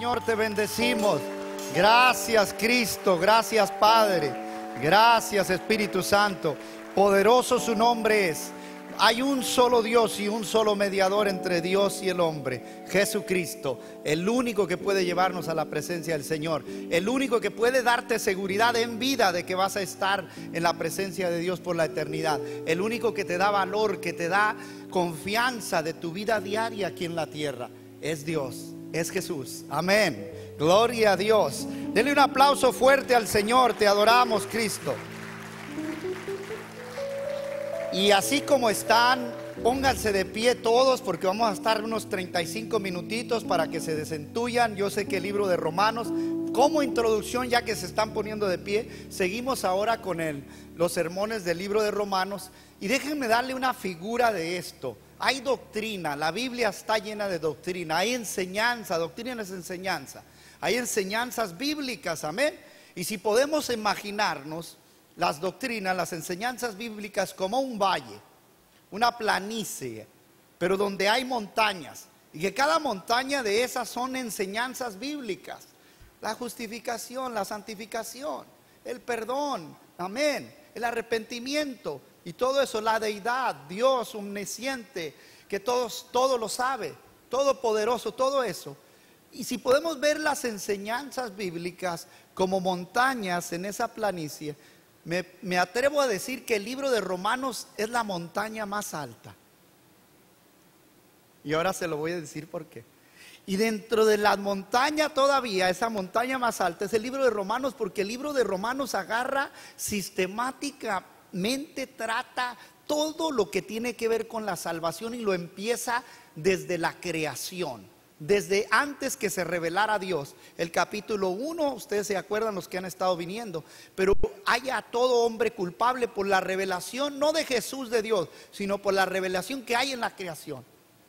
Señor, te bendecimos. Gracias, Cristo. Gracias, Padre. Gracias, Espíritu Santo. Poderoso su nombre es. Hay un solo Dios y un solo mediador entre Dios y el hombre, Jesucristo, el único que puede llevarnos a la presencia del Señor, el único que puede darte seguridad en vida de que vas a estar en la presencia de Dios por la eternidad, el único que te da valor, que te da confianza de tu vida diaria aquí en la tierra. Es Dios, es Jesús. Amén. Gloria a Dios. Denle un aplauso fuerte al Señor. Te adoramos, Cristo. Y así como están, pónganse de pie todos, porque vamos a estar unos 35 minutitos para que se desentuyan. Yo sé que el libro de Romanos, como introducción, ya que se están poniendo de pie, seguimos ahora con los sermones del libro de Romanos. Y déjenme darle una figura de esto. Hay doctrina, la Biblia está llena de doctrina, hay enseñanza, doctrina es enseñanza. Hay enseñanzas bíblicas, amén. Y si podemos imaginarnos las doctrinas, las enseñanzas bíblicas como un valle, una planicie, pero donde hay montañas, y que cada montaña de esas son enseñanzas bíblicas: la justificación, la santificación, el perdón, amén, el arrepentimiento y todo eso, la deidad, Dios omnisciente, que todo lo sabe, todopoderoso, todo eso. Y si podemos ver las enseñanzas bíblicas como montañas en esa planicie, me atrevo a decir que el libro de Romanos es la montaña más alta. Y ahora se lo voy a decir por qué. Y dentro de la montaña todavía, esa montaña más alta es el libro de Romanos, porque el libro de Romanos agarra sistemáticamente, trata todo lo que tiene que ver con la salvación y lo empieza desde la creación. Desde antes que se revelara Dios. El capítulo 1, ustedes se acuerdan, los que han estado viniendo, pero hay a todo hombre culpable por la revelación, no de Jesús, de Dios, sino por la revelación que hay en la creación.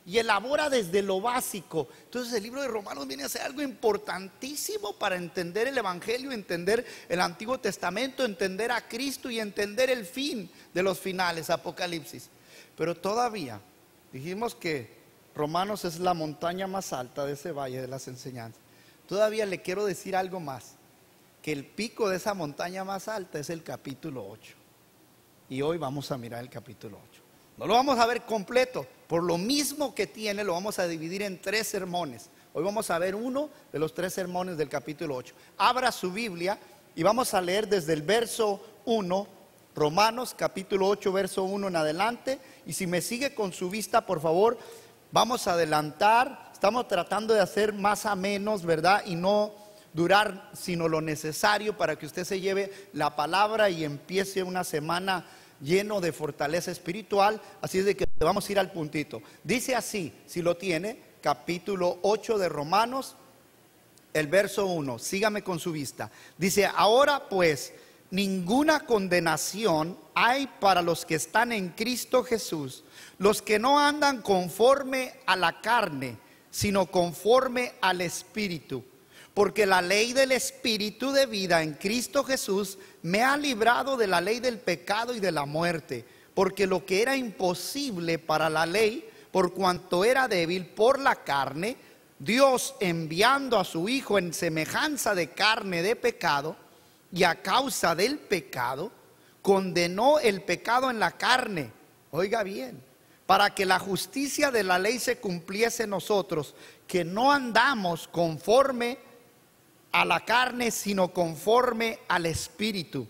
Y elabora desde lo básico. Entonces el libro de Romanos viene a ser algo importantísimo para entender el Evangelio, entender el Antiguo Testamento, entender a Cristo y entender el fin de los finales, Apocalipsis. Pero todavía dijimos que Romanos es la montaña más alta de ese valle de las enseñanzas. Todavía le quiero decir algo más, que el pico de esa montaña más alta es el capítulo 8. Y hoy vamos a mirar el capítulo 8. No lo vamos a ver completo, por lo mismo que tiene, lo vamos a dividir en 3 sermones. Hoy vamos a ver uno de los 3 sermones del capítulo 8. Abra su Biblia y vamos a leer desde el verso 1, Romanos capítulo 8, verso 1 en adelante. Y si me sigue con su vista, por favor, vamos a adelantar. Estamos tratando de hacer más a menos, ¿verdad? Y no durar sino lo necesario para que usted se lleve la palabra y empiece una semana lleno de fortaleza espiritual. Así es de que vamos a ir al puntito. Dice así, si lo tiene, capítulo 8 de Romanos, el verso 1. Sígame con su vista. Dice: ahora pues, ninguna condenación hay para los que están en Cristo Jesús, los que no andan conforme a la carne, sino conforme al Espíritu. Porque la ley del Espíritu de vida en Cristo Jesús me ha librado de la ley del pecado y de la muerte. Porque lo que era imposible para la ley, por cuanto era débil por la carne, Dios, enviando a su Hijo en semejanza de carne de pecado, y a causa del pecado, condenó el pecado en la carne. Oiga bien, para que la justicia de la ley se cumpliese en nosotros, que no andamos conforme a la carne, sino conforme al Espíritu.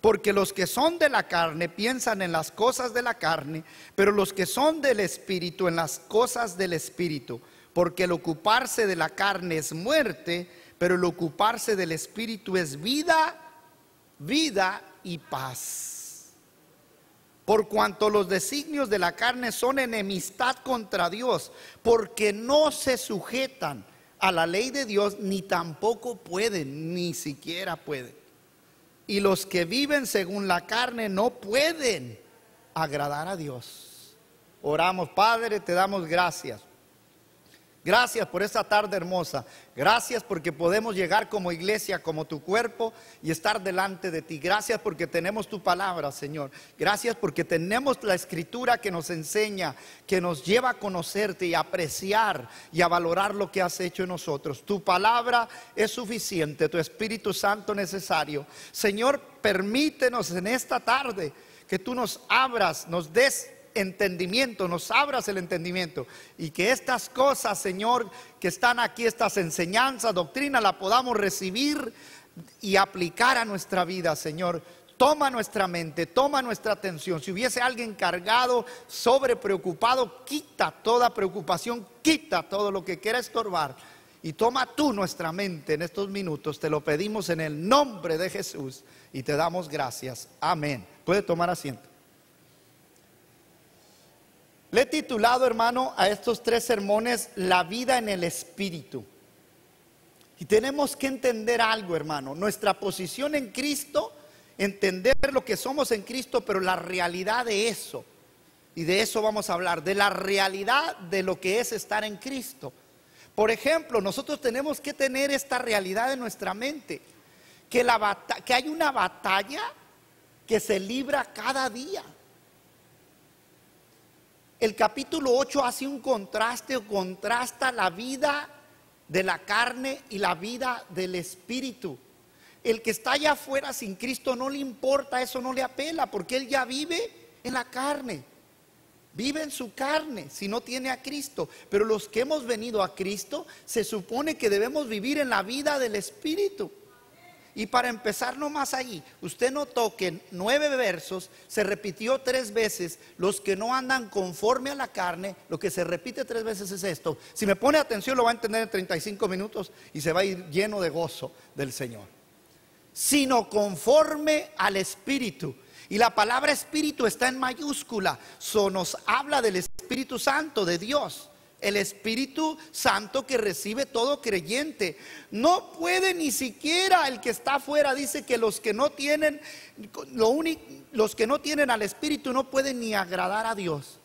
Porque los que son de la carne piensan en las cosas de la carne, pero los que son del Espíritu en las cosas del Espíritu. Porque el ocuparse de la carne es muerte, pero el ocuparse del Espíritu es vida, vida y paz. Por cuanto los designios de la carne son enemistad contra Dios, porque no se sujetan a la ley de Dios, ni tampoco pueden, ni siquiera pueden. Y los que viven según la carne no pueden agradar a Dios. Oramos. Padre, te damos gracias. Gracias por esta tarde hermosa. Gracias porque podemos llegar como iglesia, como tu cuerpo, y estar delante de ti. Gracias porque tenemos tu palabra, Señor. Gracias porque tenemos la escritura que nos enseña, que nos lleva a conocerte y a apreciar y a valorar lo que has hecho en nosotros. Tu palabra es suficiente, tu Espíritu Santo necesario. Señor, permítenos en esta tarde que tú nos abras, nos des entendimiento, nos abras el entendimiento, y que estas cosas, Señor, que están aquí, estas enseñanzas, doctrina, la podamos recibir y aplicar a nuestra vida, Señor. Toma nuestra mente, toma nuestra atención. Si hubiese alguien cargado, sobre preocupado, quita toda preocupación, quita todo lo que quiera estorbar, y toma tú nuestra mente en estos minutos. Te lo pedimos en el nombre de Jesús y te damos gracias. Amén. Puede tomar asiento. Le he titulado, hermano, a estos 3 sermones, la vida en el Espíritu. Y tenemos que entender algo, hermano, nuestra posición en Cristo, entender lo que somos en Cristo, pero la realidad de eso. Y de eso vamos a hablar, de la realidad de lo que es estar en Cristo. Por ejemplo, nosotros tenemos que tener esta realidad en nuestra mente, que hay una batalla que se libra cada día. El capítulo 8 hace un contraste, o contrasta la vida de la carne y la vida del Espíritu. El que está allá afuera sin Cristo no le importa, eso no le apela, porque él ya vive en la carne, vive en su carne si no tiene a Cristo. Pero los que hemos venido a Cristo, se supone que debemos vivir en la vida del Espíritu. Y para empezar nomás ahí, usted notó que en 9 versos se repitió 3 veces: los que no andan conforme a la carne. Lo que se repite 3 veces es esto. Si me pone atención lo va a entender en 35 minutos y se va a ir lleno de gozo del Señor. Sino conforme al Espíritu. Y la palabra Espíritu está en mayúscula. Nos habla del Espíritu Santo de Dios. El Espíritu Santo que recibe todo creyente. No puede ni siquiera el que está afuera. Dice que los que no tienen los que no tienen al Espíritu no pueden ni agradar a Dios.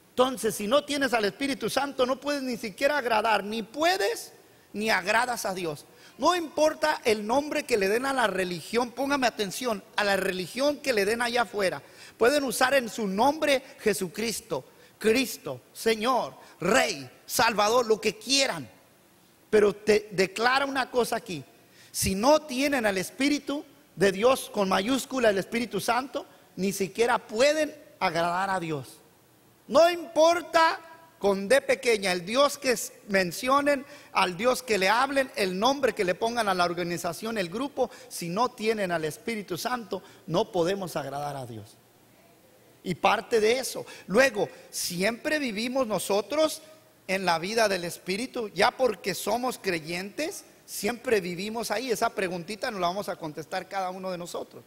Entonces, si no tienes al Espíritu Santo, no puedes ni siquiera agradar. Ni puedes ni agradas a Dios. No importa el nombre que le den a la religión. Póngame atención, a la religión que le den allá afuera. Pueden usar en su nombre Jesucristo, Cristo, Señor, Rey, Salvador, lo que quieran. Pero te declara una cosa aquí: si no tienen al Espíritu de Dios con mayúscula, el Espíritu Santo, ni siquiera pueden agradar a Dios. No importa con D pequeña, el Dios que mencionen, al Dios que le hablen, el nombre que le pongan a la organización, el grupo, si no tienen al Espíritu Santo, no podemos agradar a Dios. Y parte de eso. Luego, siempre vivimos nosotros en la vida del Espíritu, ya porque somos creyentes, siempre vivimos ahí. Esa preguntita nos la vamos a contestar cada uno de nosotros.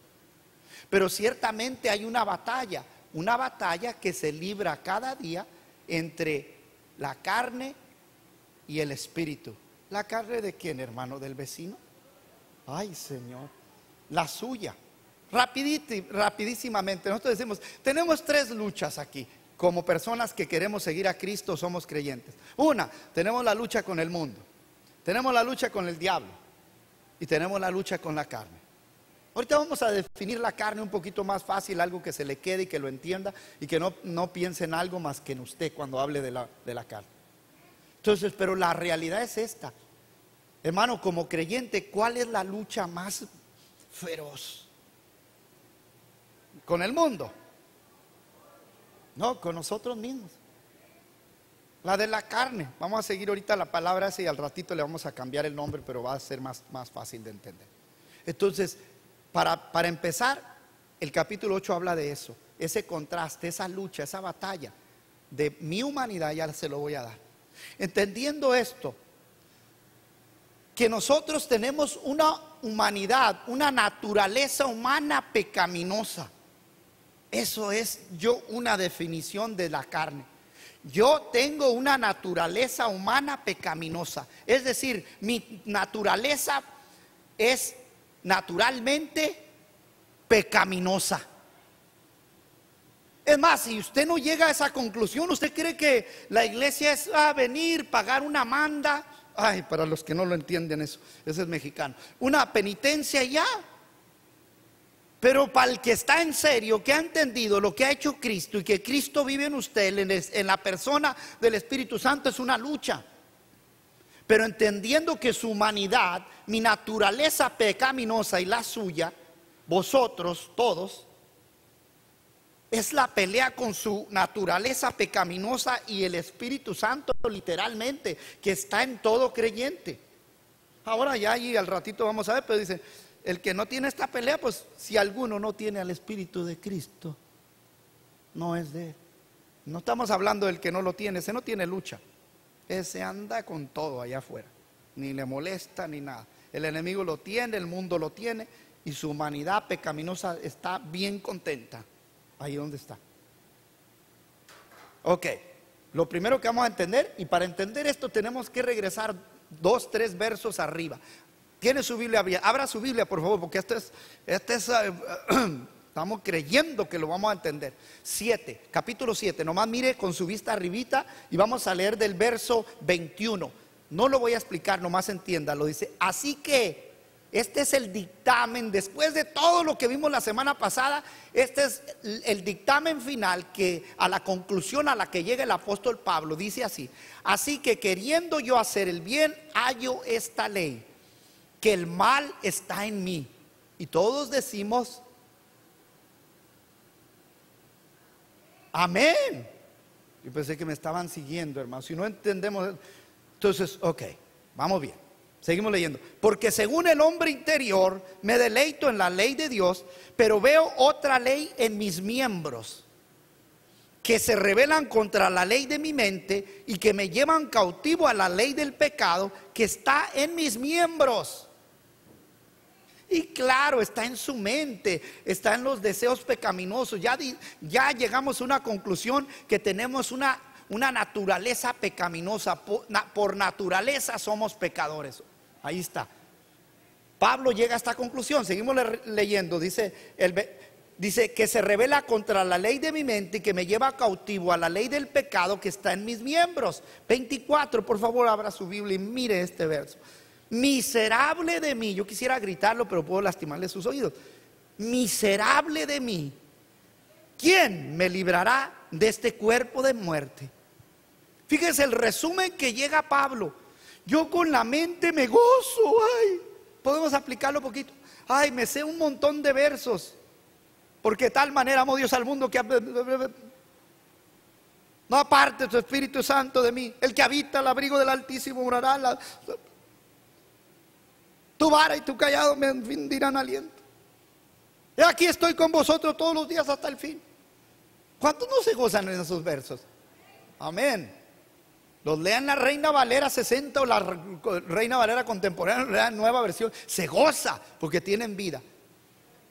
Pero ciertamente hay una batalla que se libra cada día entre la carne y el Espíritu. ¿La carne de quién, hermano? ¿Del vecino? Ay, Señor, la suya. Rapidísimamente, nosotros decimos, tenemos 3 luchas aquí, como personas que queremos seguir a Cristo, somos creyentes. Una, tenemos la lucha con el mundo, tenemos la lucha con el diablo y tenemos la lucha con la carne. Ahorita vamos a definir la carne un poquito más fácil, algo que se le quede y que lo entienda, y que no piense en algo más que en usted cuando hable de la carne. Entonces, pero la realidad es esta, hermano, como creyente, ¿cuál es la lucha más feroz? ¿Con el mundo? No, con nosotros mismos. La de la carne. Vamos a seguir ahorita la palabra esa y al ratito le vamos a cambiar el nombre, pero va a ser más fácil de entender. Entonces, para empezar, el capítulo 8 habla de eso, ese contraste, esa lucha, esa batalla de mi humanidad. Ya se lo voy a dar. Entendiendo esto, que nosotros tenemos una humanidad, una naturaleza humana pecaminosa. Eso es una definición de la carne. Yo tengo una naturaleza humana pecaminosa. Es decir, mi naturaleza es naturalmente pecaminosa. Es más, si usted no llega a esa conclusión, usted cree que la iglesia es venir, pagar una manda. Ay, para los que no lo entienden eso, ese es mexicano. Una penitencia y ya. Pero para el que está en serio, que ha entendido lo que ha hecho Cristo y que Cristo vive en usted, en la persona del Espíritu Santo, es una lucha. Pero entendiendo que su humanidad, mi naturaleza pecaminosa y la suya, vosotros todos, es la pelea con su naturaleza pecaminosa y el Espíritu Santo, literalmente, que está en todo creyente. Ahora ya y al ratito vamos a ver, pero dice, el que no tiene esta pelea, pues si alguno no tiene al Espíritu de Cristo, no es de él. No estamos hablando del que no lo tiene, ese no tiene lucha. Ese anda con todo allá afuera, ni le molesta ni nada. El enemigo lo tiene, el mundo lo tiene, y su humanidad pecaminosa está bien contenta. Ahí donde está. Ok, lo primero que vamos a entender, y para entender esto tenemos que regresar 2, 3 versos arriba. Tiene su Biblia abierta, abra su Biblia por favor, porque estamos creyendo que lo vamos a entender. Capítulo 7, nomás mire con su vista arribita y vamos a leer del verso 21. No lo voy a explicar, nomás entiéndalo. Dice, así que este es el dictamen, después de todo lo que vimos la semana pasada, este es el dictamen final, que a la conclusión a la que llega el apóstol Pablo. Dice así: así que queriendo yo hacer el bien, hallo esta ley, que el mal está en mí. Y todos decimos amén. Yo pensé que me estaban siguiendo, hermano. Si no entendemos, entonces, ok, vamos bien. Seguimos leyendo. Porque según el hombre interior me deleito en la ley de Dios, pero veo otra ley en mis miembros, que se rebelan contra la ley de mi mente y que me llevan cautivo a la ley del pecado que está en mis miembros. Y claro, está en su mente, está en los deseos pecaminosos. Ya llegamos a una conclusión que tenemos una naturaleza pecaminosa. Por naturaleza somos pecadores. Ahí está. Pablo llega a esta conclusión. Seguimos leyendo. Dice que se rebela contra la ley de mi mente y que me lleva cautivo a la ley del pecado que está en mis miembros. 24, por favor, abra su Biblia y mire este verso. Miserable de mí. Yo quisiera gritarlo, pero puedo lastimarle sus oídos. Miserable de mí. ¿Quién me librará de este cuerpo de muerte? Fíjense el resumen que llega Pablo. Yo con la mente me gozo. Ay, podemos aplicarlo un poquito. Ay, me sé un montón de versos. Porque de tal manera amó Dios al mundo que no aparte tu Espíritu Santo de mí. El que habita al abrigo del Altísimo morará. Tu vara y tu callado me infundirán aliento. Y aquí estoy con vosotros todos los días hasta el fin. ¿Cuántos no se gozan en esos versos? Amén. Los lean la Reina Valera 60 o la Reina Valera contemporánea, la nueva versión. Se goza porque tienen vida.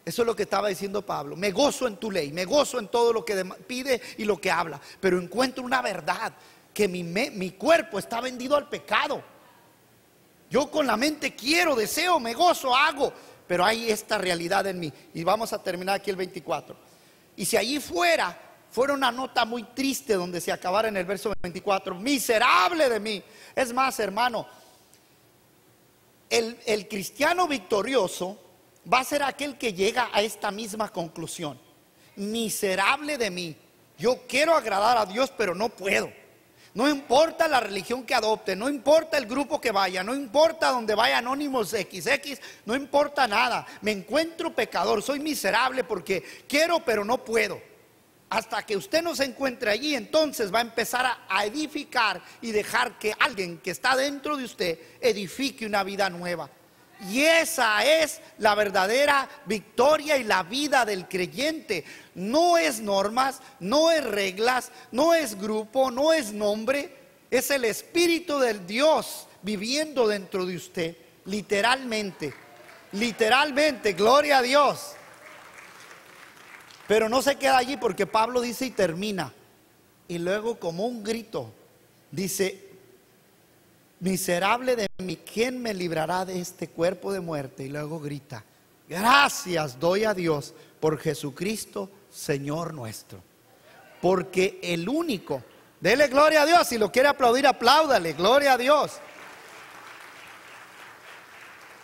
Eso es lo que estaba diciendo Pablo. Me gozo en tu ley, me gozo en todo lo que pide y lo que habla. Pero encuentro una verdad, que mi cuerpo está vendido al pecado. Yo con la mente quiero, deseo, me gozo, hago. Pero hay esta realidad en mí. Y vamos a terminar aquí el 24. Y si allí fuera una nota muy triste donde se acabara en el verso 24. Miserable de mí. Es más, hermano, el cristiano victorioso va a ser aquel que llega a esta misma conclusión. Miserable de mí. Yo quiero agradar a Dios, pero no puedo. No importa la religión que adopte, no importa el grupo que vaya, no importa donde vaya Anónimos XX, no importa nada. Me encuentro pecador, soy miserable porque quiero, pero no puedo. Hasta que usted no se encuentre allí, entonces va a empezar a edificar y dejar que alguien que está dentro de usted edifique una vida nueva. Y esa es la verdadera victoria y la vida del creyente. No es normas, no es reglas, no es grupo, no es nombre. Es el Espíritu del Dios viviendo dentro de usted. Literalmente, gloria a Dios. Pero no se queda allí, porque Pablo dice y termina. Y luego, como un grito, dice: miserable de mí, ¿quién me librará de este cuerpo de muerte? Y luego grita: gracias doy a Dios por Jesucristo, Señor nuestro. Porque el único, dele gloria a Dios, si lo quiere aplaudir, apláudale, gloria a Dios.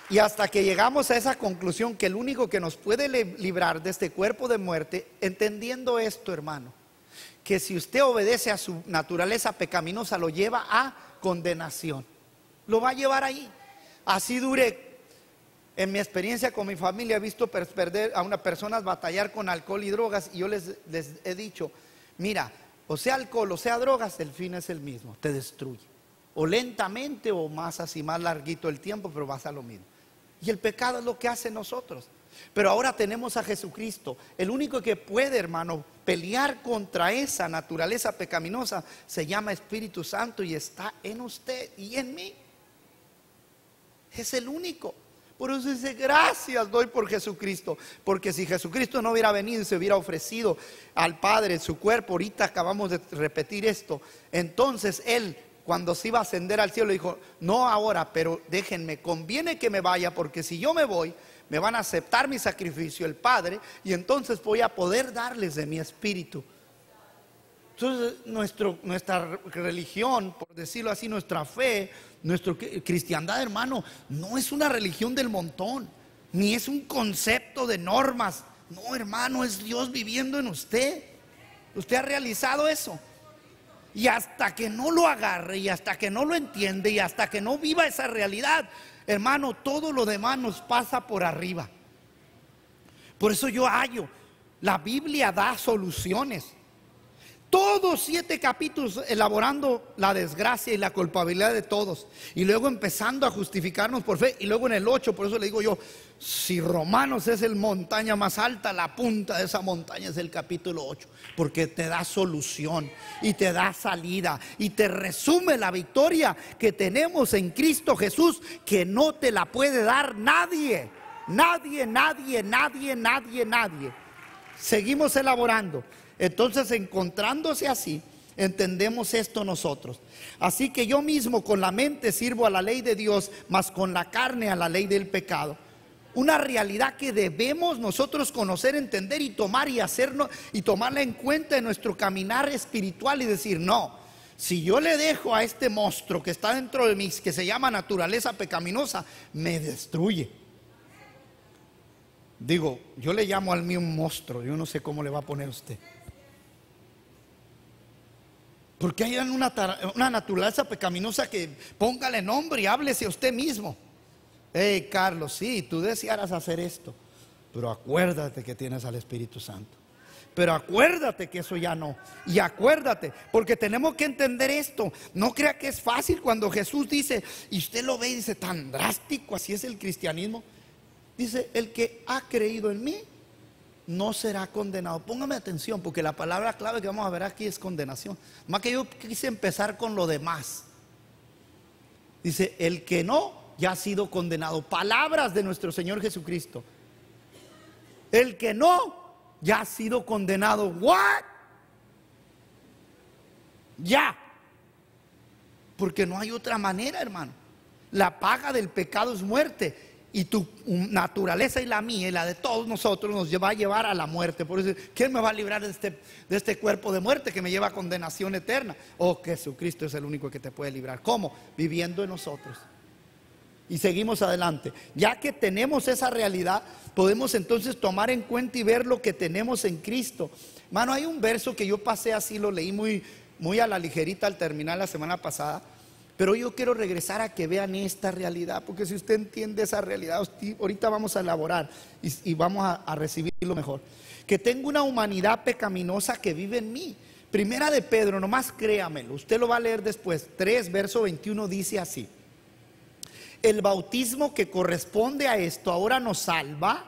Y hasta que llegamos a esa conclusión que el único que nos puede librar de este cuerpo de muerte, entendiendo esto, hermano, que si usted obedece a su naturaleza pecaminosa, lo lleva a condenación, lo va a llevar ahí. Así dure. En mi experiencia con mi familia he visto perder a unas personas batallar con alcohol y drogas, y yo les he dicho, mira, o sea alcohol o sea drogas, el fin es el mismo, te destruye, o lentamente o más así, más larguito el tiempo, pero vas a lo mismo. Y el pecado es lo que hace nosotros. Pero ahora tenemos a Jesucristo, el único que puede, hermano, pelear contra esa naturaleza pecaminosa. Se llama Espíritu Santo y está en usted y en mí. Es el único. Por eso dice, gracias doy por Jesucristo. Porque si Jesucristo no hubiera venido y se hubiera ofrecido al Padre su cuerpo, ahorita acabamos de repetir esto, entonces Él, cuando se iba a ascender al cielo, dijo, no ahora, pero déjenme, conviene que me vaya, porque si yo me voy, me van a aceptar mi sacrificio el Padre, y entonces voy a poder darles de mi espíritu. Entonces nuestra religión, por decirlo así, nuestra fe, nuestra cristiandad, hermano, no es una religión del montón, ni es un concepto de normas. No, hermano, es Dios viviendo en usted. ¿Usted ha realizado eso? Y hasta que no lo agarre, y hasta que no lo entiende, y hasta que no viva esa realidad, hermano, todo lo demás nos pasa por arriba. Por eso yo hallo, la Biblia da soluciones. Todos 7 capítulos elaborando la desgracia y la culpabilidad de todos, y luego empezando a justificarnos por fe. Y luego en el 8, por eso le digo yo, si Romanos es el montaña más alta, la punta de esa montaña es el capítulo 8, porque te da solución y te da salida y te resume la victoria que tenemos en Cristo Jesús, que no te la puede dar nadie. Nadie, nadie, nadie, nadie, nadie. Seguimos elaborando. Entonces, encontrándose así, entendemos esto nosotros. Así que yo mismo con la mente sirvo a la ley de Dios, mas con la carne a la ley del pecado. Una realidad que debemos nosotros conocer, entender y tomar y hacernos y tomarla en cuenta en nuestro caminar espiritual, y decir, no, si yo le dejo a este monstruo que está dentro de mí, que se llama naturaleza pecaminosa, me destruye. Digo, yo le llamo al mío un monstruo, yo no sé cómo le va a poner usted. Porque hay una naturaleza pecaminosa que póngale nombre y háblese a usted mismo. Hey, Carlos, sí, tú desearas hacer esto, pero acuérdate que tienes al Espíritu Santo. Pero acuérdate que eso ya no. Y acuérdate, porque tenemos que entender esto. No crea que es fácil cuando Jesús dice, y usted lo ve y dice, tan drástico, así es el cristianismo. Dice, el que ha creído en mí no será condenado. Póngame atención, porque la palabra clave que vamos a ver aquí es condenación. Más que yo quise empezar con lo demás. Dice, el que no, ya ha sido condenado. Palabras de nuestro Señor Jesucristo. El que no, ya ha sido condenado. ¿What? Ya. Porque no hay otra manera, hermano. La paga del pecado es muerte. Y tu naturaleza y la mía y la de todos nosotros nos va a llevar a la muerte. Por eso, ¿quién me va a librar de este cuerpo de muerte que me lleva a condenación eterna? Oh, Jesucristo es el único que te puede librar. ¿Cómo? Viviendo en nosotros. Y seguimos adelante. Ya que tenemos esa realidad, podemos entonces tomar en cuenta y ver lo que tenemos en Cristo. Mano, hay un verso que yo pasé así, lo leí muy a la ligerita al terminar la semana pasada. Pero yo quiero regresar a que vean esta realidad, porque si usted entiende esa realidad, ahorita vamos a elaborar y vamos a recibirlo mejor. Que tengo una humanidad pecaminosa que vive en mí. Primera de Pedro, nomás créamelo, usted lo va a leer después. 3, verso 21 dice así: el bautismo que corresponde a esto ahora nos salva,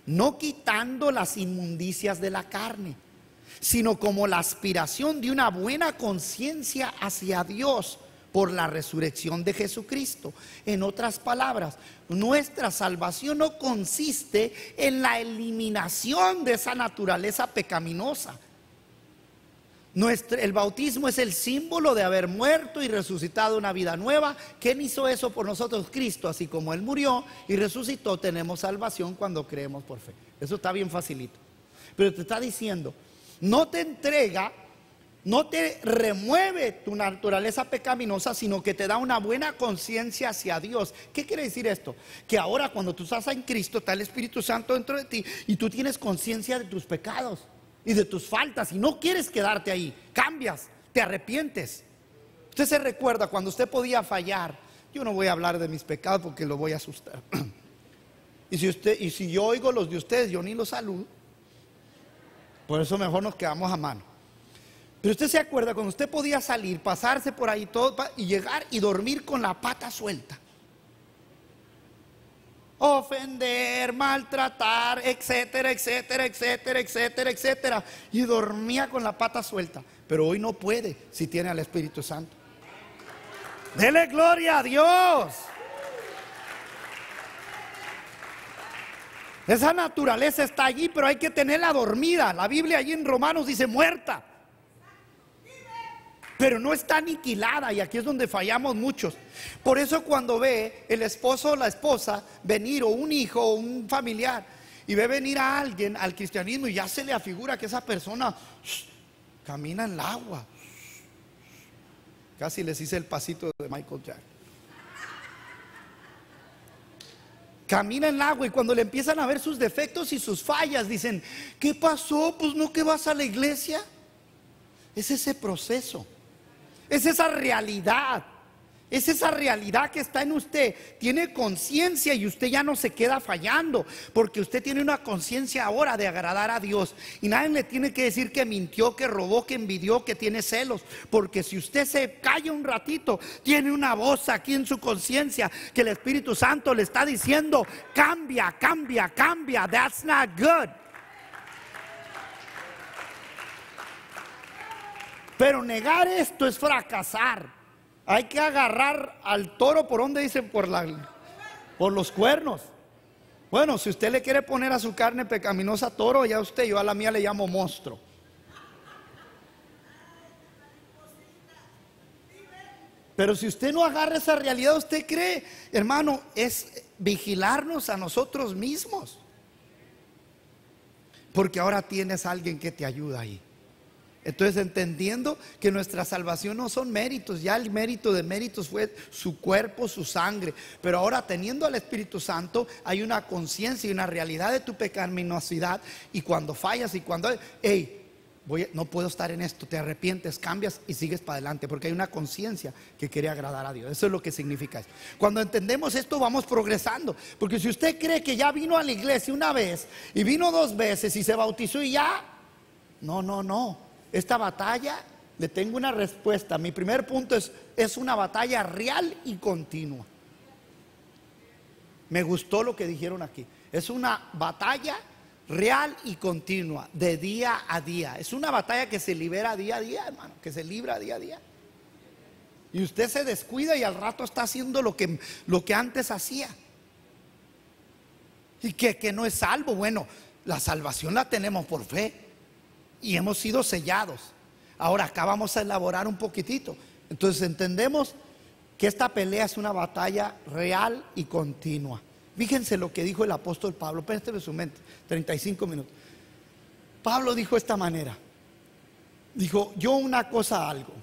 no quitando las inmundicias de la carne, sino como la aspiración de una buena conciencia hacia Dios por la resurrección de Jesucristo. En otras palabras, nuestra salvación no consiste en la eliminación de esa naturaleza pecaminosa. El bautismo es el símbolo de haber muerto y resucitado una vida nueva. ¿Quién hizo eso por nosotros? Cristo. Así como Él murió y resucitó, tenemos salvación cuando creemos por fe. Eso está bien facilito. Pero te está diciendo, no te entrega no te remueve tu naturaleza pecaminosa, sino que te da una buena conciencia hacia Dios. ¿Qué quiere decir esto? Que ahora cuando tú estás en Cristo, está el Espíritu Santo dentro de ti y tú tienes conciencia de tus pecados y de tus faltas y no quieres quedarte ahí. Cambias, te arrepientes. Usted se recuerda cuando usted podía fallar. Yo no voy a hablar de mis pecados porque lo voy a asustar. Y si yo oigo los de ustedes, yo ni los saludo. Por eso mejor nos quedamos a mano. Pero usted se acuerda cuando usted podía salir, pasarse por ahí todo y llegar y dormir con la pata suelta. Ofender, maltratar, etcétera, etcétera, etcétera, etcétera, etcétera. Y dormía con la pata suelta. Pero hoy no puede si tiene al Espíritu Santo. Dele gloria a Dios. Esa naturaleza está allí, pero hay que tenerla dormida. La Biblia allí en Romanos dice muerta, pero no está aniquilada, y aquí es donde fallamos muchos. Por eso cuando ve el esposo o la esposa venir, o un hijo o un familiar, y ve venir a alguien al cristianismo, y ya se le afigura que esa persona camina en el agua. Casi les hice el pasito de Michael Jackson. Camina en el agua, y cuando le empiezan a ver sus defectos y sus fallas, dicen: ¿qué pasó? Pues no, que vas a la iglesia. Es ese proceso, es esa realidad, es esa realidad que está en usted. Tiene conciencia y usted ya no se queda fallando, porque usted tiene una conciencia ahora de agradar a Dios. Y nadie le tiene que decir que mintió, que robó, que envidió, que tiene celos. Porque si usted se calla un ratito, tiene una voz aquí en su conciencia que el Espíritu Santo le está diciendo: cambia, cambia, cambia. That's not good. Pero negar esto es fracasar. Hay que agarrar al toro, ¿por donde dicen? Por los cuernos. Bueno, si usted le quiere poner a su carne pecaminosa toro, ya usted, yo a la mía le llamo monstruo. Pero si usted no agarra esa realidad, usted cree, hermano, es vigilarnos a nosotros mismos. Porque ahora tienes a alguien que te ayuda ahí. Entonces, entendiendo que nuestra salvación no son méritos, ya el mérito de méritos fue su cuerpo, su sangre, pero ahora teniendo al Espíritu Santo hay una conciencia y una realidad de tu pecaminosidad, y cuando fallas y cuando, no puedo estar en esto, te arrepientes, cambias y sigues para adelante, porque hay una conciencia que quiere agradar a Dios. Eso es lo que significa eso. Cuando entendemos esto, vamos progresando, porque si usted cree que ya vino a la iglesia una vez y vino 2 veces y se bautizó y ya, no. Esta batalla, le tengo una respuesta. Mi primer punto es una batalla real y continua. Me gustó lo que dijeron aquí. Es una batalla real y continua, de día a día. Es una batalla que se libera día a día, hermano, que se libra día a día. Y usted se descuida y al rato está haciendo lo que antes hacía. Y que no es salvo. Bueno, la salvación la tenemos por fe y hemos sido sellados. Ahora acá vamos a elaborar un poquitito. Entonces entendemos que esta pelea es una batalla real y continua. Fíjense lo que dijo el apóstol Pablo. Présteme su mente, 35 minutos. Pablo dijo de esta manera. Dijo: yo una cosa hago.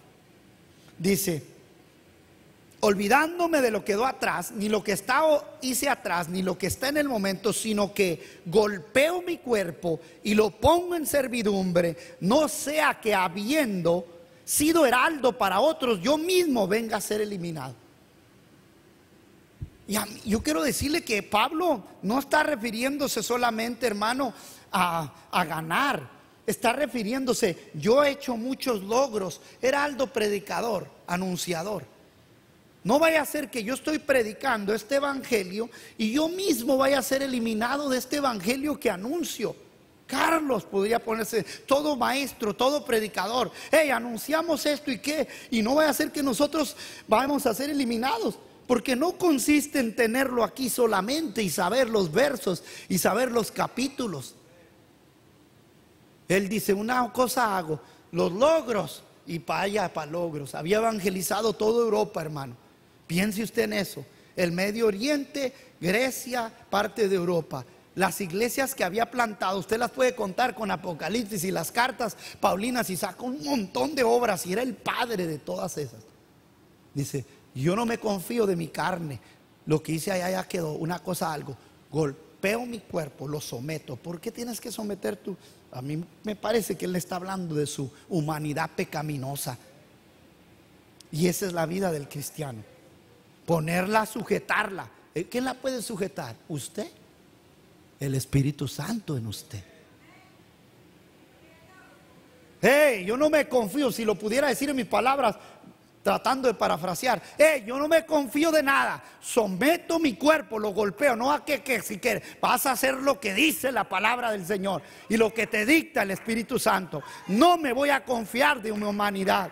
Dice: olvidándome de lo que quedó atrás, ni lo que hice atrás, ni lo que está en el momento, sino que golpeo mi cuerpo y lo pongo en servidumbre, no sea que habiendo sido heraldo para otros, yo mismo venga a ser eliminado. Y yo quiero decirle que Pablo no está refiriéndose solamente, hermano, a ganar. Está refiriéndose: yo he hecho muchos logros, heraldo, predicador, anunciador. No vaya a ser que yo estoy predicando este evangelio y yo mismo vaya a ser eliminado de este evangelio que anuncio. Carlos podría ponerse, todo maestro, todo predicador: anunciamos esto y qué, y no vaya a ser que nosotros vamos a ser eliminados. Porque no consiste en tenerlo aquí solamente y saber los versos y saber los capítulos. Él dice: una cosa hago, los logros, y para allá, para logros. Había evangelizado toda Europa, hermano. Piense usted en eso. El Medio Oriente, Grecia, parte de Europa. las iglesias que había plantado, usted las puede contar con Apocalipsis y las cartas paulinas, y sacó un montón de obras y era el padre de todas esas. Dice, yo no me confío de mi carne, lo que hice allá ya quedó, una cosa algo, golpeo mi cuerpo, lo someto. ¿Por qué tienes que someter tú? A mí me parece que él está hablando de su humanidad pecaminosa. Y esa es la vida del cristiano, ponerla, sujetarla. ¿Quién la puede sujetar? Usted, el Espíritu Santo en usted. Hey, yo no me confío, si lo pudiera decir en mis palabras, tratando de parafrasear, yo no me confío de nada, someto mi cuerpo, lo golpeo, no a que si quieres, vas a hacer lo que dice la palabra del Señor y lo que te dicta el Espíritu Santo. No me voy a confiar de mi humanidad.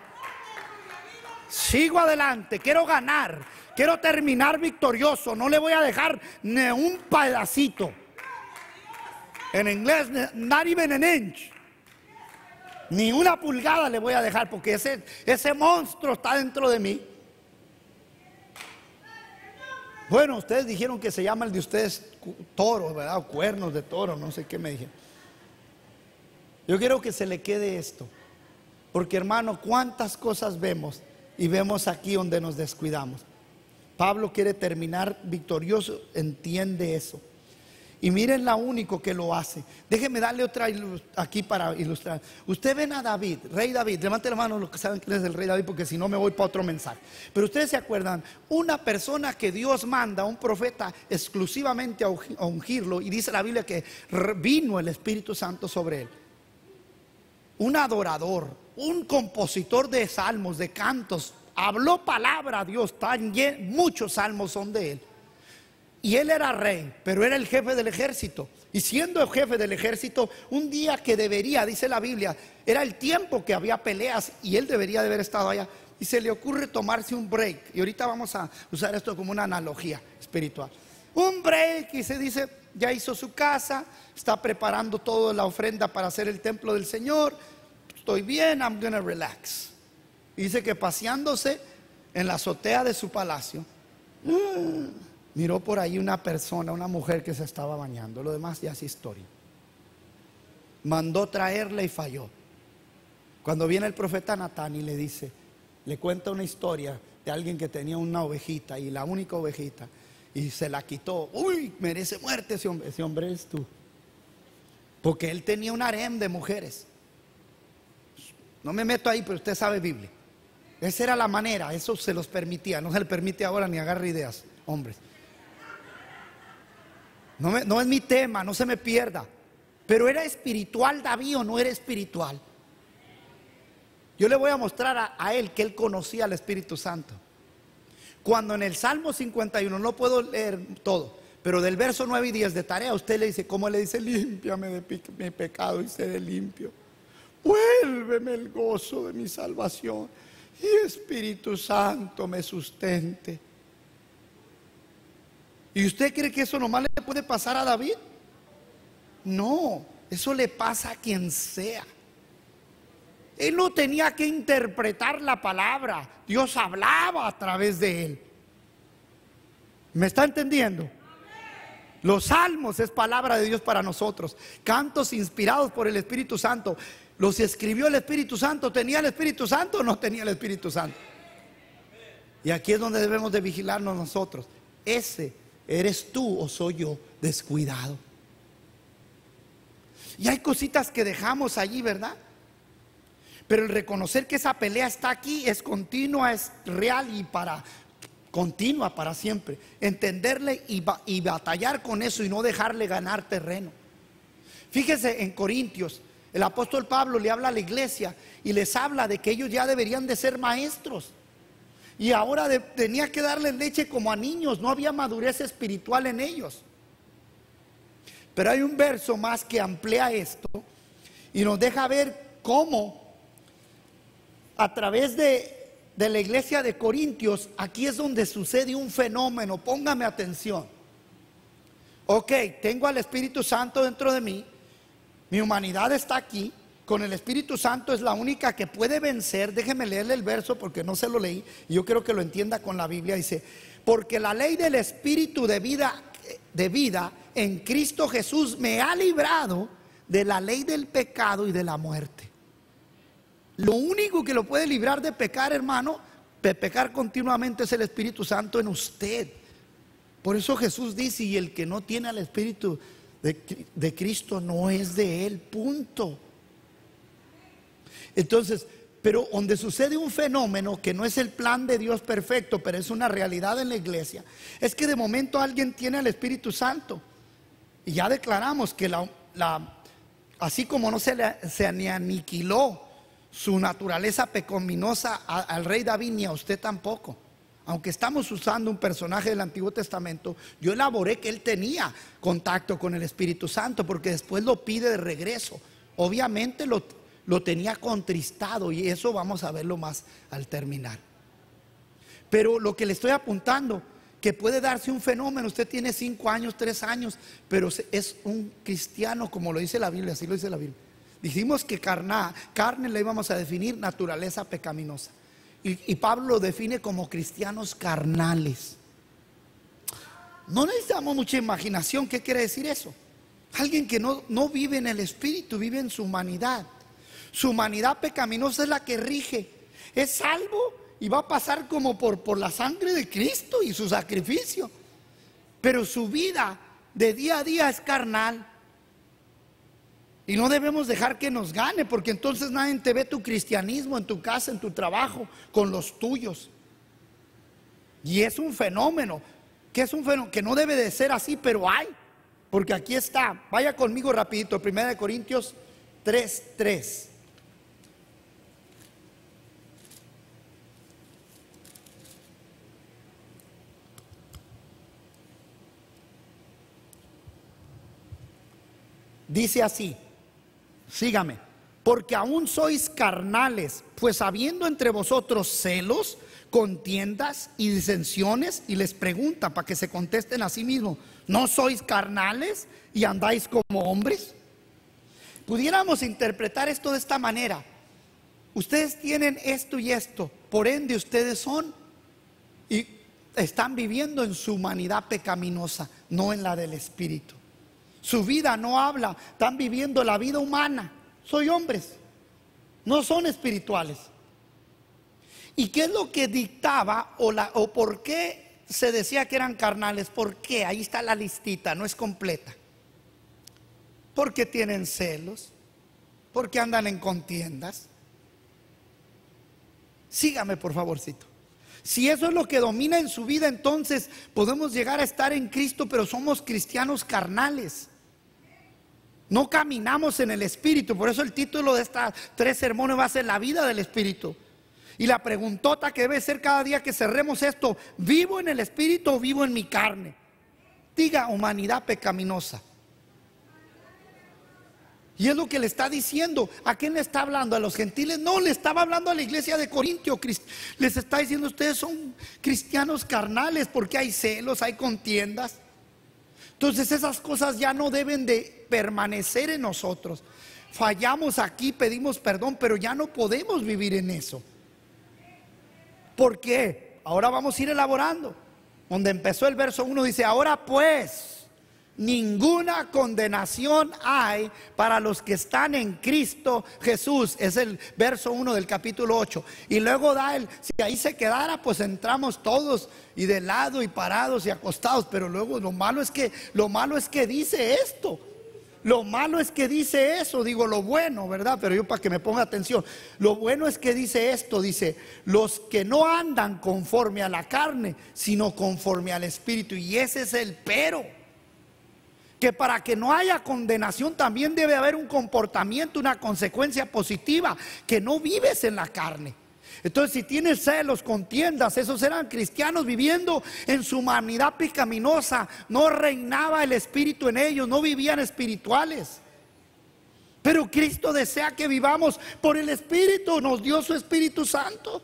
Sigo adelante, quiero ganar, quiero terminar victorioso, no le voy a dejar ni un pedacito. En inglés, not even an inch. Ni una pulgada le voy a dejar, porque ese monstruo está dentro de mí. Bueno, ustedes dijeron que se llama el de ustedes toro, ¿verdad? O cuernos de toro, no sé qué me dijeron. Yo quiero que se le quede esto, porque hermano, cuántas cosas vemos y vemos aquí donde nos descuidamos. Pablo quiere terminar victorioso, entiende eso. Y miren la único que lo hace. Déjenme darle otra aquí para ilustrar. Usted ven a David, rey David. Levante la mano los que saben quién es el rey David, porque si no me voy para otro mensaje. Pero ustedes se acuerdan, una persona que Dios manda, un profeta exclusivamente a ungirlo, y dice la Biblia que vino el Espíritu Santo sobre él. Un adorador, un compositor de salmos, de cantos, habló palabra a Dios, muchos salmos son de él. Y él era rey, pero era el jefe del ejército. Y siendo el jefe del ejército, un día que debería, dice la Biblia, era el tiempo que había peleas y él debería de haber estado allá. Y se le ocurre tomarse un break. Y ahorita vamos a usar esto como una analogía espiritual. Un break, y se dice, ya hizo su casa, está preparando toda la ofrenda para hacer el templo del Señor. Estoy bien, I'm gonna relax. Y dice que paseándose en la azotea de su palacio, miró por ahí una persona, una mujer que se estaba bañando. Lo demás ya es historia. Mandó traerla y falló. Cuando viene el profeta Natán y le dice, le cuenta una historia de alguien que tenía una ovejita, y la única ovejita, y se la quitó. Uy, merece muerte ese hombre. Ese hombre es tú, porque él tenía un harem de mujeres. No me meto ahí, pero usted sabe Biblia. Esa era la manera, eso se los permitía. No se le permite ahora, ni agarre ideas, hombres. No es mi tema, no se me pierda. Pero ¿era espiritual David o no era espiritual? Yo le voy a mostrar a él que él conocía al Espíritu Santo. Cuando en el Salmo 51, no puedo leer todo, pero del verso 9 y 10 de tarea, usted le dice, ¿cómo le dice? Límpiame de mi pecado y seré limpio. Vuélveme el gozo de mi salvación, y Espíritu Santo me sustente. ¿Y usted cree que eso nomás le puede pasar a David? No, eso le pasa a quien sea. Él no tenía que interpretar la palabra, Dios hablaba a través de él. ¿Me está entendiendo? Los salmos es palabra de Dios para nosotros. Cantos inspirados por el Espíritu Santo. ¿Los escribió el Espíritu Santo? ¿Tenía el Espíritu Santo o no tenía el Espíritu Santo? Y aquí es donde debemos de vigilarnos nosotros. ¿Eres tú o soy yo descuidado? Y hay cositas que dejamos allí, ¿verdad? Pero el reconocer que esa pelea está aquí, es continua, es real y continua para siempre. Entenderle y batallar con eso y no dejarle ganar terreno. Fíjese en Corintios, el apóstol Pablo le habla a la iglesia y les habla de que ellos ya deberían de ser maestros. Y ahora tenía que darles leche como a niños, no había madurez espiritual en ellos. Pero hay un verso más que amplía esto y nos deja ver cómo a través de la iglesia de Corintios, aquí es donde sucede un fenómeno. Póngame atención. Ok, tengo al Espíritu Santo dentro de mí, mi humanidad está aquí. Con el Espíritu Santo es la única que puede vencer. Déjeme leerle el verso porque no se lo leí y yo quiero que lo entienda con la Biblia. Dice, porque la ley del Espíritu de vida en Cristo Jesús me ha librado de la ley del pecado y de la muerte. Lo único que lo puede librar de pecar, hermano, de pecar continuamente, es el Espíritu Santo en usted. Por eso Jesús dice: y el que no tiene al Espíritu de Cristo no es de él, punto. Entonces, pero donde sucede un fenómeno que no es el plan de Dios perfecto, pero es una realidad en la iglesia, es que de momento alguien tiene al Espíritu Santo y ya declaramos que así como no se ni aniquiló su naturaleza pecaminosa al rey David, ni a usted tampoco. Aunque estamos usando un personaje del Antiguo Testamento, yo elaboré que él tenía contacto con el Espíritu Santo, porque después lo pide de regreso. Obviamente lo tenía contristado, y eso vamos a verlo más al terminar. Pero lo que le estoy apuntando, que puede darse un fenómeno. Usted tiene 5 años, 3 años, pero es un cristiano, como lo dice la Biblia, así lo dice la Biblia. Dijimos que carne le íbamos a definir naturaleza pecaminosa, y Pablo lo define como cristianos carnales. No necesitamos mucha imaginación. ¿Qué quiere decir eso? Alguien que no vive en el Espíritu, vive en su humanidad. Su humanidad pecaminosa es la que rige. Es salvo y va a pasar como por la sangre de Cristo y su sacrificio, pero su vida de día a día es carnal. Y no debemos dejar que nos gane, porque entonces nadie te ve tu cristianismo en tu casa, en tu trabajo, con los tuyos. Y es un fenómeno, que es un fenómeno que no debe de ser así, pero hay. Porque aquí está, vaya conmigo rapidito, 1 Corintios 3:3. Dice así, sígame: porque aún sois carnales, pues habiendo entre vosotros celos, contiendas y disensiones. Y les pregunta para que se contesten a sí mismos: ¿no sois carnales y andáis como hombres? Pudiéramos interpretar esto de esta manera: ustedes tienen esto y esto, por ende ustedes son y están viviendo en su humanidad pecaminosa, no en la del Espíritu. Su vida no habla, están viviendo la vida humana. Soy hombres, no son espirituales. ¿Y qué es lo que dictaba o por qué se decía que eran carnales? ¿Por qué? Ahí está la listita, no es completa. Porque tienen celos, porque andan en contiendas. Sígame por favorcito. Si eso es lo que domina en su vida, entonces podemos llegar a estar en Cristo, pero somos cristianos carnales. No caminamos en el Espíritu. Por eso el título de estas 3 sermones va a ser la vida del Espíritu. Y la preguntota que debe ser cada día que cerremos esto: ¿vivo en el Espíritu o vivo en mi carne? Diga: humanidad pecaminosa. Y es lo que le está diciendo. ¿A quién le está hablando? ¿A los gentiles? No, le estaba hablando a la iglesia de Corintio. Les está diciendo: ustedes son cristianos carnales, porque hay celos, hay contiendas. Entonces esas cosas ya no deben de permanecer en nosotros. Fallamos aquí, pedimos perdón, pero ya no podemos vivir en eso. ¿Por qué? Ahora vamos a ir elaborando. Donde empezó el verso 1 dice: ahora pues, ninguna condenación hay para los que están en Cristo Jesús. Es el verso 1 del capítulo 8. Y luego si ahí se quedara, pues entramos todos y de lado y parados y acostados. Pero luego lo malo es que dice esto. Lo malo es que dice eso. Digo lo bueno, ¿verdad? Pero yo, para que me ponga atención, lo bueno es que dice esto. Dice: los que no andan conforme a la carne, sino conforme al Espíritu. Y ese es el pero. Que para que no haya condenación también debe haber un comportamiento, una consecuencia positiva, que no vives en la carne. Entonces, si tienes celos, contiendas, esos eran cristianos viviendo en su humanidad pecaminosa. No reinaba el Espíritu en ellos, no vivían espirituales. Pero Cristo desea que vivamos por el Espíritu, nos dio su Espíritu Santo.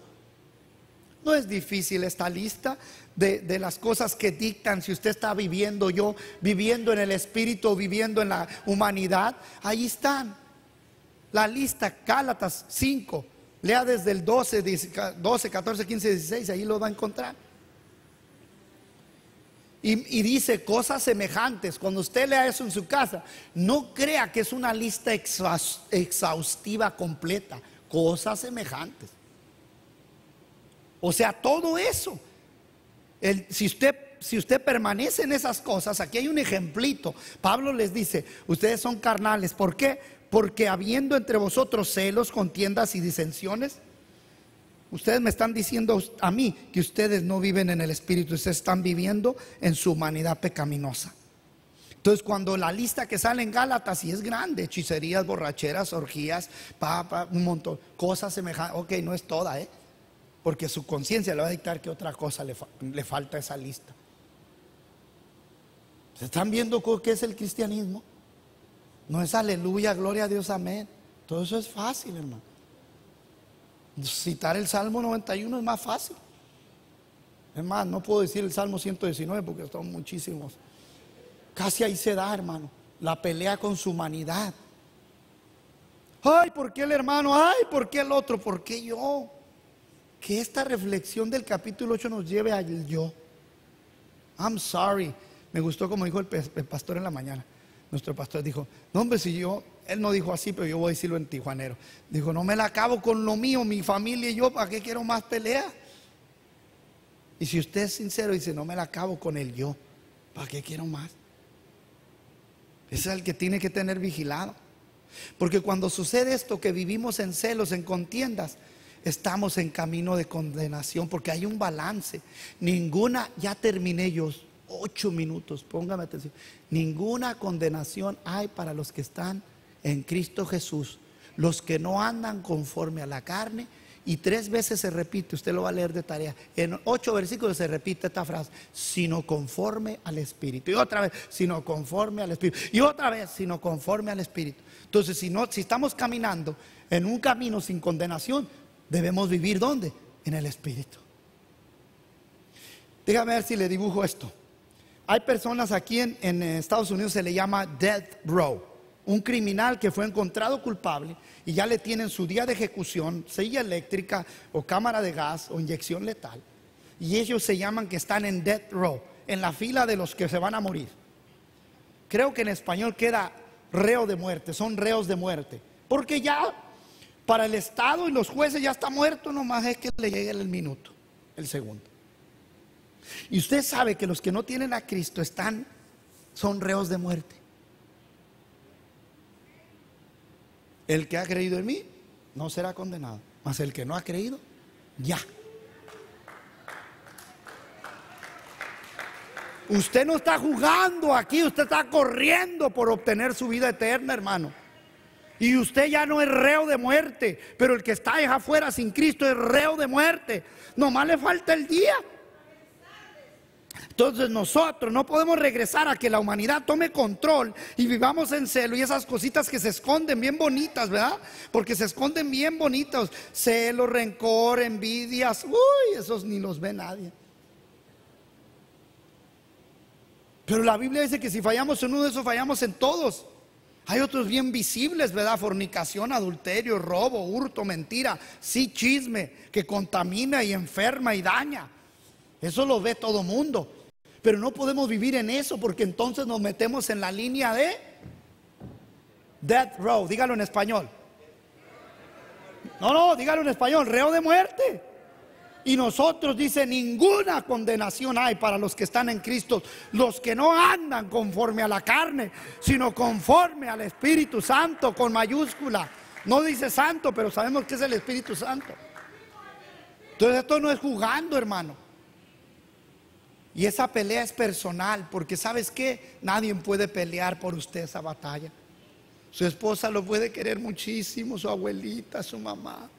No es difícil esta lista de las cosas que dictan si usted está viviendo en el Espíritu o viviendo en la humanidad. Ahí están. La lista, Gálatas 5. Lea desde el 12, 14, 15, 16, ahí lo va a encontrar. Y dice cosas semejantes. Cuando usted lea eso en su casa, no crea que es una lista exhaustiva completa. Cosas semejantes. O sea, todo eso. Si usted permanece en esas cosas, aquí hay un ejemplito. Pablo les dice, ustedes son carnales. ¿Por qué? Porque habiendo entre vosotros celos, contiendas y disensiones. Ustedes me están diciendo a mí que ustedes no viven en el Espíritu, ustedes están viviendo en su humanidad pecaminosa. Entonces, cuando la lista que sale en Gálatas y es grande, hechicerías, borracheras, orgías, un montón, cosas semejantes. Ok, no es toda, porque su conciencia le va a dictar que otra cosa le falta a esa lista. ¿Se están viendo qué es el cristianismo? No es aleluya, gloria a Dios, amén. Todo eso es fácil, hermano. Citar el Salmo 91 es más fácil. Es más, no puedo decir el Salmo 119 porque son muchísimos. Casi ahí se da, hermano, la pelea con su humanidad. Ay, ¿por qué el hermano? Ay, ¿por qué el otro? ¿Por qué yo? Que esta reflexión del capítulo 8 nos lleve al yo. I'm sorry. Me gustó como dijo el pastor en la mañana. Nuestro pastor dijo, no hombre, si yo, él no dijo así, pero yo voy a decirlo en tijuanero. Dijo, no me la acabo con lo mío, mi familia y yo, ¿para qué quiero más pelea? Y si usted es sincero y dice, no me la acabo con el yo, ¿para qué quiero más? Ese es el que tiene que tener vigilado. Porque cuando sucede esto, que vivimos en celos, en contiendas, estamos en camino de condenación, porque hay un balance. Ninguna, ya terminé yo, 8 minutos, póngame atención. Ninguna condenación hay para los que están en Cristo Jesús, los que no andan conforme a la carne. Y 3 veces se repite, usted lo va a leer de tarea. En 8 versículos se repite esta frase, sino conforme al Espíritu. Y otra vez, sino conforme al Espíritu. Y otra vez, sino conforme al Espíritu. Entonces, si estamos caminando en un camino sin condenación, debemos vivir ¿dónde? En el Espíritu. Déjame ver si le dibujo esto. Hay personas aquí en Estados Unidos, se le llama death row. Un criminal que fue encontrado culpable y ya le tienen su día de ejecución, silla eléctrica o cámara de gas o inyección letal. Y ellos se llaman que están en death row, en la fila de los que se van a morir. Creo que en español queda reo de muerte, son reos de muerte. Porque ya para el Estado y los jueces ya está muerto, nomás es que le llegue el minuto, el segundo. Y usted sabe que los que no tienen a Cristo son reos de muerte. El que ha creído en mí no será condenado, mas el que no ha creído, ya. Usted no está jugando aquí, usted está corriendo por obtener su vida eterna, hermano. Y usted ya no es reo de muerte, pero el que está allá afuera sin Cristo es reo de muerte. Nomás le falta el día. Entonces nosotros no podemos regresar a que la humanidad tome control y vivamos en celo y esas cositas que se esconden bien bonitas, ¿verdad? Porque se esconden bien bonitos. Celo, rencor, envidias. Uy, esos ni los ve nadie. Pero la Biblia dice que si fallamos en uno de esos, fallamos en todos. Hay otros bien visibles, ¿verdad? Fornicación, adulterio, robo, hurto, mentira. Sí, chisme, que contamina y enferma y daña. Eso lo ve todo mundo. Pero no podemos vivir en eso, porque entonces nos metemos en la línea de death row. Dígalo en español. No, dígalo en español, reo de muerte. Y nosotros dice, ninguna condenación hay para los que están en Cristo, los que no andan conforme a la carne, sino conforme al Espíritu Santo, con mayúscula. No dice santo, pero sabemos que es el Espíritu Santo. Entonces esto no es jugando, hermano. Y esa pelea es personal, porque ¿sabes qué? Nadie puede pelear por usted esa batalla. Su esposa lo puede querer muchísimo, su abuelita, su mamá,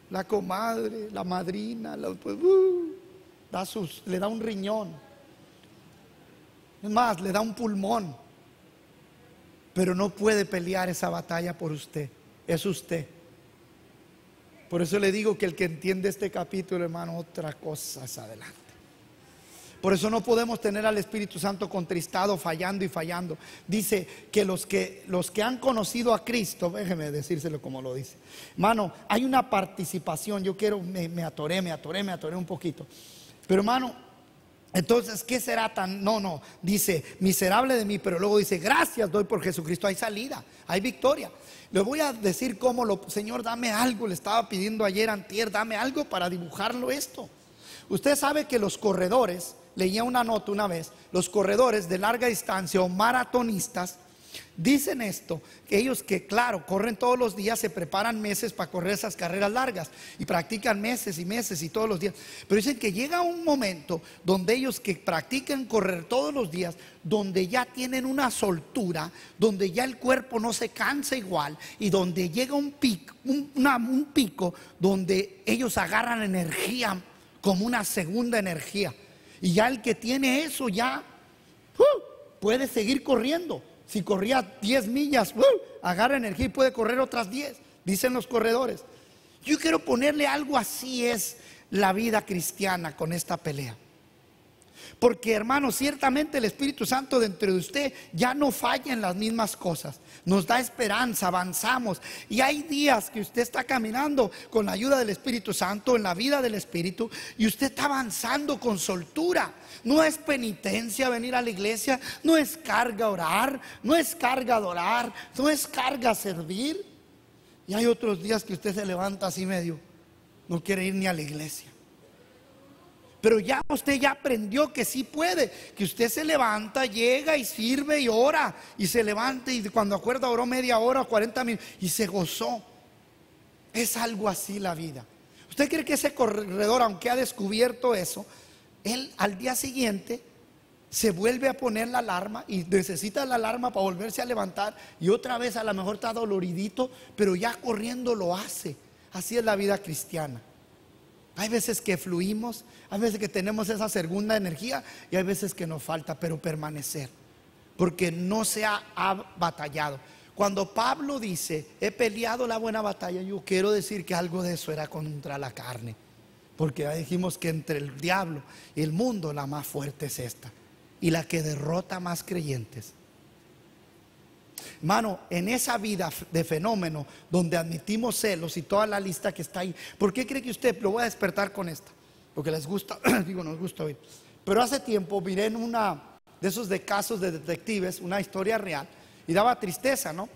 la comadre, la madrina, le da un riñón. Es más, le da un pulmón. Pero no puede pelear esa batalla por usted. Es usted. Por eso le digo que el que entiende este capítulo, hermano, otra cosa es adelante. Por eso no podemos tener al Espíritu Santo contristado, fallando y fallando. Dice que los que han conocido a Cristo, déjeme decírselo como lo dice. Hermano, hay una participación. Yo quiero, me atoré un poquito. Pero hermano, Entonces, ¿qué será tan? No, dice, miserable de mí, pero luego dice, gracias doy por Jesucristo. Hay salida, hay victoria. Le voy a decir cómo Señor, dame algo. Le estaba pidiendo ayer, antier, dame algo para dibujarlo esto. Usted sabe que los corredores, leía una nota una vez, los corredores de larga distancia o maratonistas, dicen esto, que ellos que claro, corren todos los días, se preparan meses para correr esas carreras largas y practican meses y meses y todos los días. Pero dicen que llega un momento donde ellos que practican correr todos los días, donde ya tienen una soltura, donde ya el cuerpo no se cansa igual y donde llega un pico donde ellos agarran energía como una segunda energía. Y ya el que tiene eso ya puede seguir corriendo. Si corría 10 millas, agarra energía y puede correr otras 10, dicen los corredores. Yo quiero ponerle algo así es la vida cristiana con esta pelea. Porque hermano, ciertamente el Espíritu Santo dentro de usted ya no falla en las mismas cosas. Nos da esperanza, avanzamos. Y hay días que usted está caminando con la ayuda del Espíritu Santo en la vida del Espíritu y usted está avanzando con soltura. No es penitencia venir a la iglesia, no es carga orar, no es carga adorar, no es carga servir. Y hay otros días que usted se levanta así medio, no quiere ir ni a la iglesia. Pero ya usted ya aprendió que sí puede, que usted se levanta, llega y sirve y ora y se levanta y cuando acuerda oró media hora, 40 minutos y se gozó. Es algo así la vida. ¿Usted cree que ese corredor, aunque ha descubierto eso, él al día siguiente se vuelve a poner la alarma y necesita la alarma para volverse a levantar y otra vez a lo mejor está doloridito, pero ya corriendo lo hace? Así es la vida cristiana. Hay veces que fluimos, hay veces que tenemos esa segunda energía y hay veces que nos falta, pero permanecer, porque no se ha batallado. Cuando Pablo dice, he peleado la buena batalla, yo quiero decir que algo de eso era contra la carne, porque ya dijimos que entre el diablo y el mundo la más fuerte es esta y la que derrota más creyentes. Hermano, en esa vida de fenómeno donde admitimos celos y toda la lista que está ahí, ¿por qué cree que usted? Lo voy a despertar con esta, porque les gusta, nos gusta oír. Pero hace tiempo miré en una de esos de casos de detectives, una historia real, y daba tristeza, ¿no?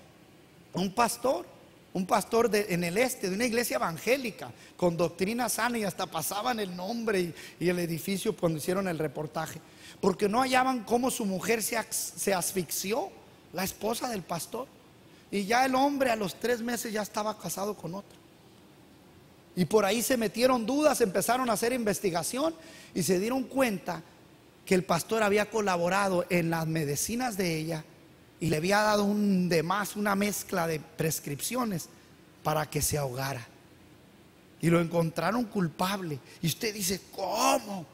Un pastor en el este de una iglesia evangélica con doctrina sana, y hasta pasaban el nombre y el edificio cuando hicieron el reportaje, porque no hallaban cómo su mujer se asfixió, la esposa del pastor, y ya el hombre a los 3 meses ya estaba casado con otra. Y por ahí se metieron dudas, empezaron a hacer investigación y se dieron cuenta que el pastor había colaborado en las medicinas de ella y le había dado una mezcla de prescripciones para que se ahogara. Y lo encontraron culpable. Y usted dice, ¿cómo?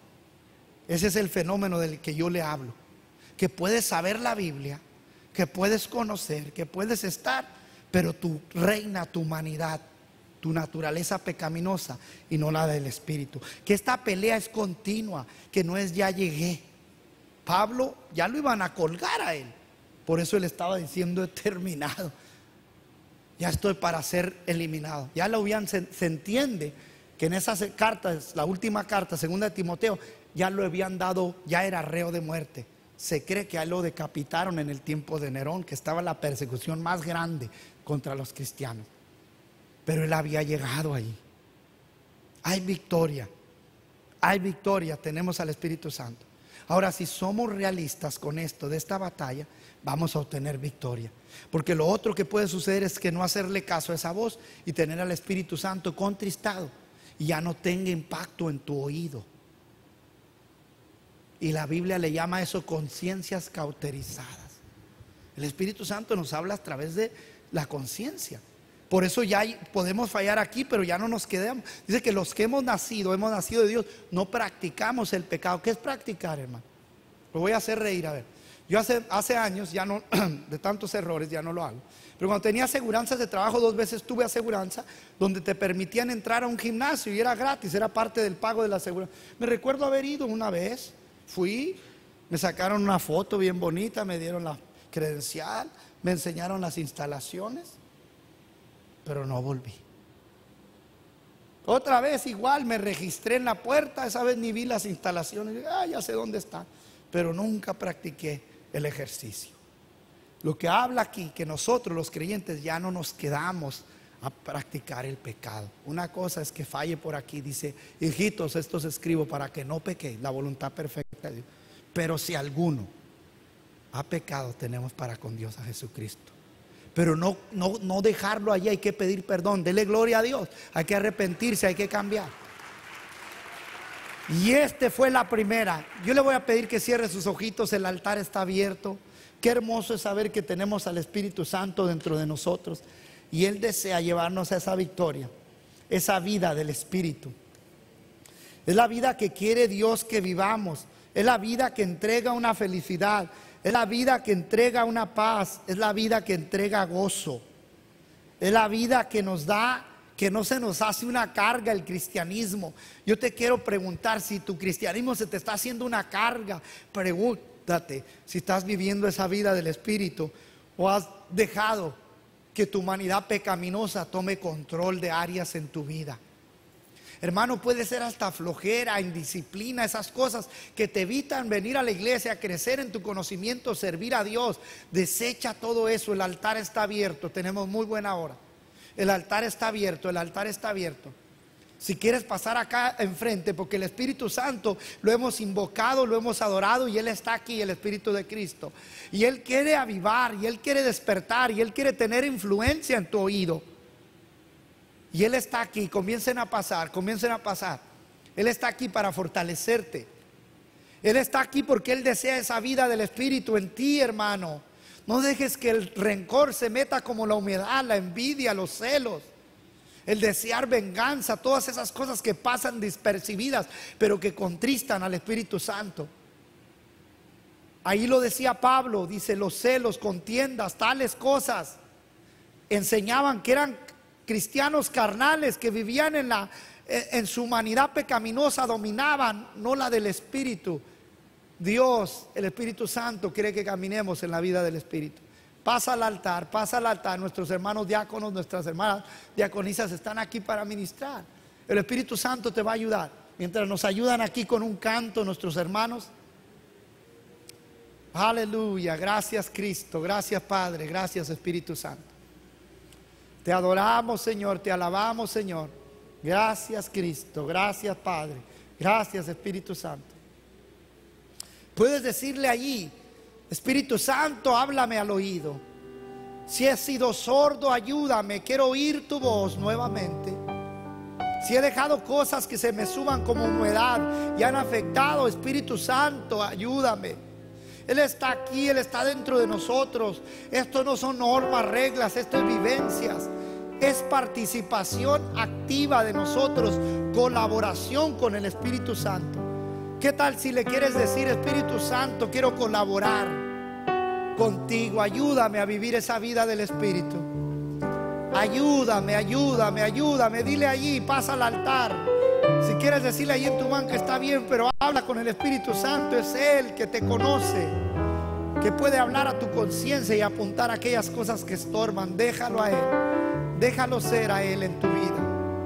Ese es el fenómeno del que yo le hablo, que puedes saber la Biblia, que puedes conocer, que puedes estar, pero tu reina, tu humanidad, tu naturaleza pecaminosa y no la del Espíritu. Que esta pelea es continua, que no es ya llegué. Pablo ya lo iban a colgar a él, por eso él estaba diciendo he terminado, ya estoy para ser eliminado. Ya lo habían, se entiende que en esas cartas, la última carta, segunda de Timoteo, ya lo habían dado, ya era reo de muerte. Se cree que a él lo decapitaron en el tiempo de Nerón, que estaba la persecución más grande contra los cristianos. Pero él había llegado ahí. Hay victoria, tenemos al Espíritu Santo. Ahora, si somos realistas con esto de esta batalla, vamos a obtener victoria. Porque lo otro que puede suceder es que no hacerle caso a esa voz y tener al Espíritu Santo contristado y ya no tenga impacto en tu oído. Y la Biblia le llama a eso conciencias cauterizadas. El Espíritu Santo nos habla a través de la conciencia. Por eso ya podemos fallar aquí, pero ya no nos quedamos. Dice que los que hemos nacido de Dios, no practicamos el pecado. ¿Qué es practicar, hermano? Lo voy a hacer reír, a ver. Yo hace años, ya no, de tantos errores, ya no lo hago. Pero cuando tenía aseguranzas de trabajo, 2 veces tuve aseguranza donde te permitían entrar a un gimnasio y era gratis, era parte del pago de la aseguranza. Me recuerdo haber ido una vez, fui, me sacaron una foto bien bonita, me dieron la credencial, me enseñaron las instalaciones, pero no volví. Otra vez igual me registré en la puerta, esa vez ni vi las instalaciones, ya sé dónde está, pero nunca practiqué el ejercicio. Lo que habla aquí, que nosotros los creyentes ya no nos quedamos a practicar el pecado. Una cosa es que falle por aquí, dice: hijitos, esto os escribo para que no pequéis, la voluntad perfecta de Dios. Pero si alguno ha pecado, tenemos para con Dios a Jesucristo. Pero no dejarlo allí, hay que pedir perdón, dele gloria a Dios, hay que arrepentirse, hay que cambiar. Y fue la primera. Yo le voy a pedir que cierre sus ojitos, el altar está abierto. Qué hermoso es saber que tenemos al Espíritu Santo dentro de nosotros y Él desea llevarnos a esa victoria, esa vida del Espíritu. Es la vida que quiere Dios que vivamos, es la vida que entrega una felicidad, es la vida que entrega una paz, es la vida que entrega gozo, es la vida que nos da, que no se nos hace una carga el cristianismo. Yo te quiero preguntar, si tu cristianismo se te está haciendo una carga, pregúntate si estás viviendo esa vida del Espíritu o has dejado que tu humanidad pecaminosa tome control de áreas en tu vida. Hermano, puede ser hasta flojera, indisciplina, esas cosas que te evitan venir a la iglesia, crecer en tu conocimiento, servir a Dios. Desecha todo eso, el altar está abierto, tenemos muy buena hora. El altar está abierto, el altar está abierto. Si quieres pasar acá enfrente, porque el Espíritu Santo lo hemos invocado, lo hemos adorado y Él está aquí, el Espíritu de Cristo. Y Él quiere avivar, y Él quiere despertar, y Él quiere tener influencia en tu oído. Y Él está aquí, comiencen a pasar, comiencen a pasar. Él está aquí para fortalecerte. Él está aquí porque Él desea esa vida del Espíritu en ti, hermano. No dejes que el rencor se meta como la humedad, la envidia, los celos, el desear venganza, todas esas cosas que pasan despercibidas, pero que contristan al Espíritu Santo. Ahí lo decía Pablo, dice: los celos, contiendas, tales cosas enseñaban que eran cristianos carnales que vivían en su humanidad pecaminosa, dominaban, no la del Espíritu. Dios, el Espíritu Santo, quiere que caminemos en la vida del Espíritu. Pasa al altar, pasa al altar. Nuestros hermanos diáconos, nuestras hermanas diaconisas están aquí para ministrar. El Espíritu Santo te va a ayudar. Mientras nos ayudan aquí con un canto nuestros hermanos. Aleluya, gracias Cristo, gracias Padre, gracias Espíritu Santo. Te adoramos, Señor, te alabamos, Señor. Gracias, Cristo, gracias, Padre, gracias, Espíritu Santo. Puedes decirle allí: Espíritu Santo, háblame al oído. Si he sido sordo, ayúdame, quiero oír tu voz nuevamente. Si he dejado cosas que se me suban como humedad y han afectado, Espíritu Santo, ayúdame. Él está aquí, Él está dentro de nosotros. Esto no son normas, reglas, esto es vivencias. Es participación activa de nosotros, colaboración con el Espíritu Santo. ¿Qué tal si le quieres decir: Espíritu Santo, quiero colaborar contigo, ayúdame a vivir esa vida del Espíritu? Ayúdame, ayúdame, ayúdame. Dile allí, pasa al altar. Si quieres decirle ahí en tu banca, está bien, pero habla con el Espíritu Santo. Es Él que te conoce, que puede hablar a tu conciencia y apuntar aquellas cosas que estorban. Déjalo a Él, déjalo ser a Él en tu vida.